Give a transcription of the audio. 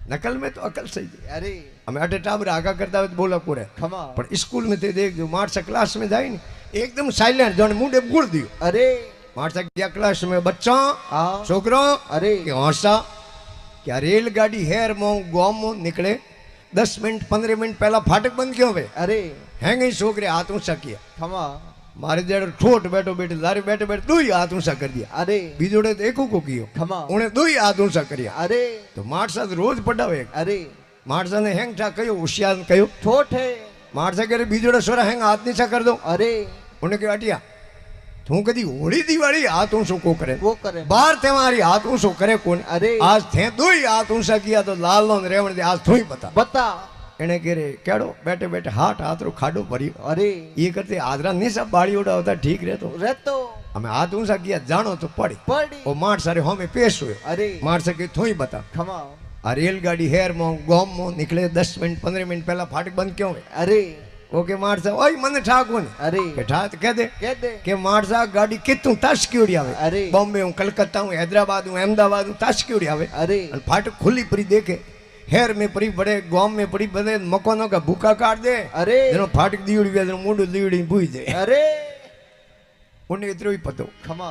नकल में तो अकल सही है। अरे हमें अटे टाबर आगा करता हुए बोला पूरे खमा पर स्कूल में ते देख जो मार्च क्लास में जाए नी एकदम साइलेंट जो मुंडे गुड़ दियो। अरे मार्च क्या क्लास में बच्चा हाँ छोकरो अरे के हौसा क्या रेलगाड़ी हेर मों गोम निकले 10 मिनट 15 मिनट पहला फाटक बंद क्यों वे अरे हैं गई छोकरे हाथ ऊंचा किया खमा मारे जेड़ ठोट बैठो बैठे दारे बैठे बैठे दो ही हाथ ऊंचा कर दिया। अरे बीजोड़े देखो को कियो खमा उन्हें दो ही हाथ ऊंचा करिया। अरे तो मार्सा रोज पढ़ावे अरे मार्सा ने हैंग ठा कयो होशियार कयो ठोठ है मार्सा करे बीजोड़े सोरा हैंग हाथ नीचा कर दो। अरे उन्हें कहा अटिया तू कदी होली दिवाली हाथ ऊंचो को करे वो करे बार तुम्हारी हाथ ऊंचो करे कौन। अरे आज थे दो ही हाथ ऊंचा किया तो लाल नो रेवण दे आज तू ही बता बता एने केरे केड़ो बैठे बैठे हाथ हाथ रो खाडो भरी अरे ये करते आदरा नहीं सब बाड़ी उड़ा होता ठीक रहतो रहतो हमें हाथ ऊंचा किया जानो तो पड़ी पड़ी ओ मार सारे हमें पेश हुए अरे मार सके तू ही बता खमा आ रेलगाड़ी हेर मो गोम मो निकले 10 मिनट 15 मिनट पहला फाटक बंद क्यों है। अरे ओके मार सा ओए मन ठाको ने अरे के ठात कह दे के मार सा गाड़ी कितू ताशकीड़ी आवे अरे बॉम्बे हूं कलकत्ता हूं हैदराबाद हूं अहमदाबाद हूं ताशकीड़ी आवे अरे फाटक खुली परी देखे हेर में परी बड़े गांव में परी बड़े मकानों का भूखा काट दे अरे जनो फाटक दीवड़ी वे मुंडू दीवड़ी बुई दे अरे उन्हें इतरो ही पतो खमा